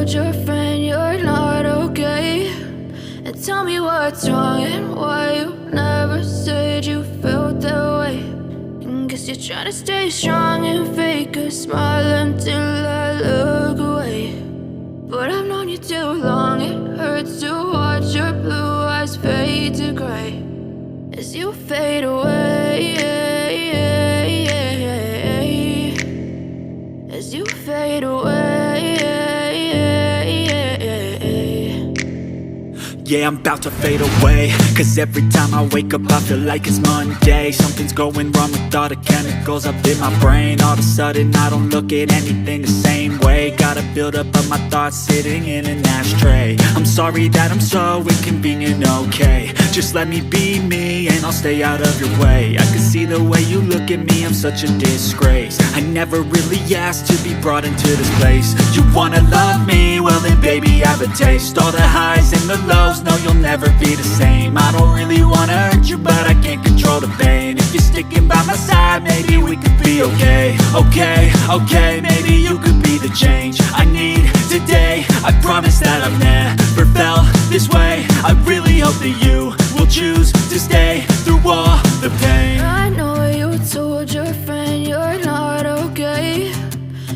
told your friend you're not okay? And tell me what's wrong and why you never said you felt that way. And guess you're trying to stay strong and fake a smile until I look away. But I've known you too long, it hurts to watch your blue eyes fade to gray as you fade away, as you fade away. Yeah, I'm about to fade away, cause every time I wake up I feel like it's Monday. Something's going wrong with all the chemicals up in my brain. All of a sudden I don't look at anything the same way. Got a buildup of my thoughts sitting in an ashtray. I'm sorry that I'm so inconvenient, okay? Just let me be me and I'll stay out of your way. I can see the way you look at me, I'm such a disgrace. I never really asked to be brought into this place. You wanna love me? Well then baby have a taste. All the highs and the lows, no, you'll never be the same. I don't really wanna hurt you, but I can't control the pain. If you're sticking by my side, maybe we could be okay. Okay, maybe you could be the change I need today. I promise that I've never felt this way. I really hope that you will choose to stay through all the pain. I know you told your friend you're not okay.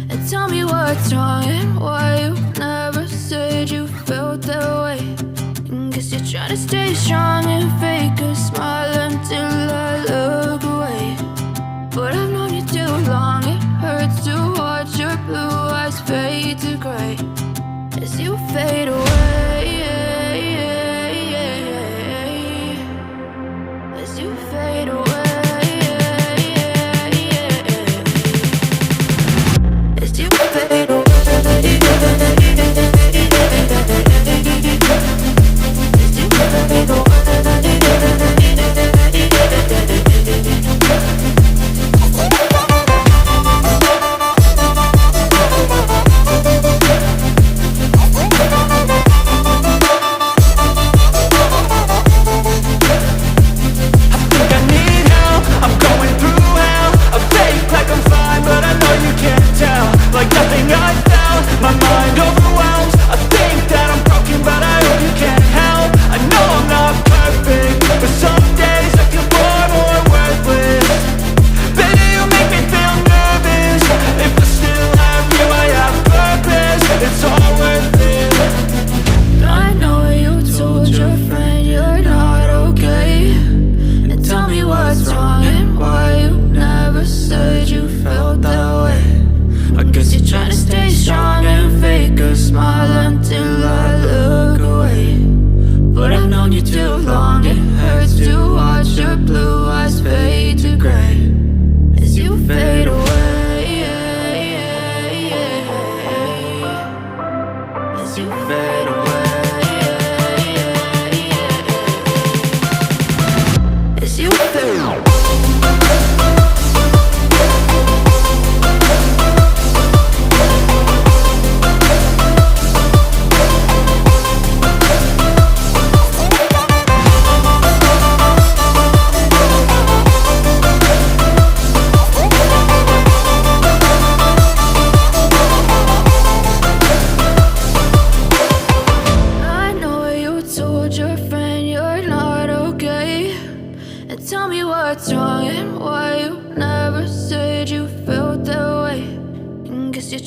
And tell me what's wrong and why you never said you felt that way. Guess you're trying to stay strong and fake a smile until I look away. But I've known you too long, it hurts to watch your blue eyes fade to gray as you fade away, as you fade away, as you fade away.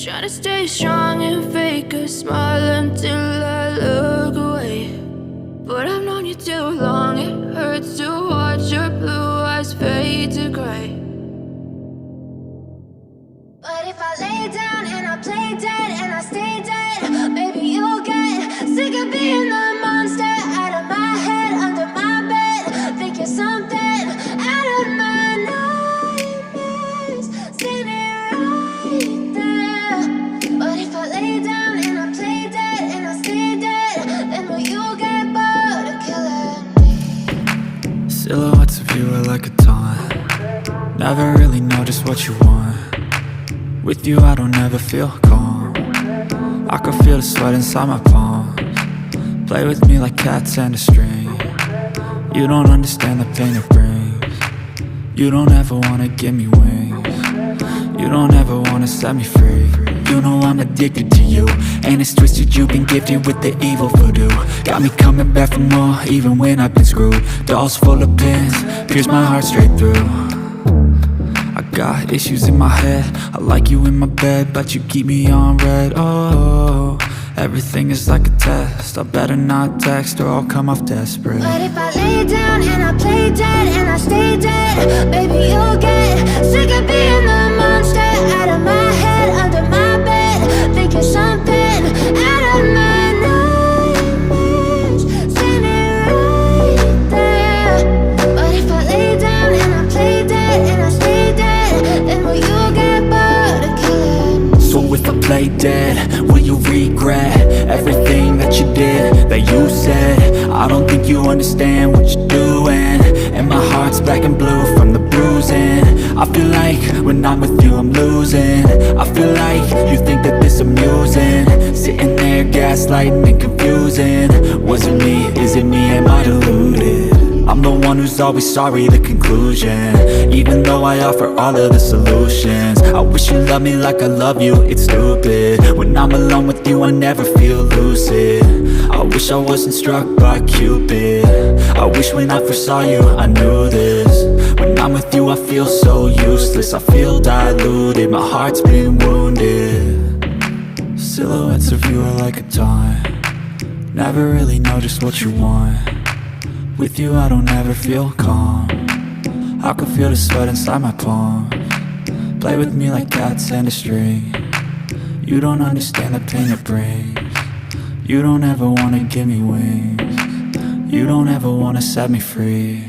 Try to stay strong and fake a smile until I look away. But I've known you too long, it hurts to watch your blue eyes fade to gray. But if I lay down and I play dead and I stay dead, maybe you'll get sick of being the monster out of my head, under my bed. Think you're something out of my nightmares. See me right there. But if I lay down and I play dead and I stay dead, then will you get bored of killing me? Silhouettes of you are like a taunt. Never really know just what you want. With you I don't ever feel calm. I can feel the sweat inside my palms. Play with me like cats and a string. You don't understand the pain it brings. You don't ever wanna give me wings. You don't ever wanna set me free. You know I'm addicted to you, and it's twisted, you've been gifted with the evil voodoo. Got me coming back for more, even when I've been screwed. Dolls full of pins, pierce my heart straight through. I got issues in my head, I like you in my bed, but you keep me on red. Oh, everything is like a test, I better not text or I'll come off desperate. But if I lay down and I play dead and I stay dead, baby, you'll get sick of being the monster out of my head, under my bed. Think you're something out of my nightmares, standing right there. But if I lay down and I play dead and I stay dead, then will you get bored of killing? So if I play dead, will you regret everything that you did, that you said? I don't think you understand what you're doing, and my heart's black and blue from the bruising. I feel like when I'm with you I'm losing. I feel like you think that this amusing, sitting there gaslighting and confusing. Was it me? Is it me? Am I deluded? I'm the one who's always sorry, the conclusion, even though I offer all of the solutions. I wish you loved me like I love you, it's stupid. When I'm alone with you I never feel lucid. I wish I wasn't struck by Cupid. I wish when I first saw you I knew this. When I'm with you I feel so useless, I feel diluted, my heart's been wounded. Silhouettes of you are like a taunt, never really know just what you want. With you I don't ever feel calm, I can feel the sweat inside my palms. Play with me like cats and a string, you don't understand the pain it brings. You don't ever wanna give me wings, you don't ever wanna set me free.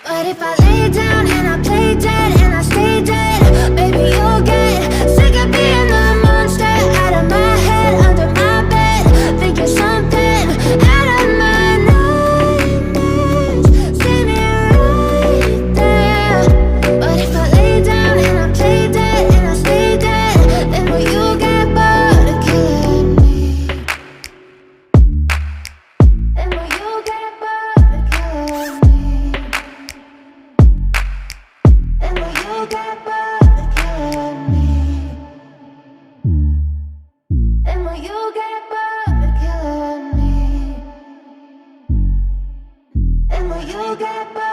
But if I lay down and I play dead and I stay dead, baby, you'll get sick of being the monster out of my head, under my bed. Think you're something out of my nightmares, standing right there. But if I lay down and I play dead and I stay dead, then will you get bored of killing me? Then will you get bored of killing me? Then will you get bored of killing me? Then will you get bored of killing me? Then will you get bored?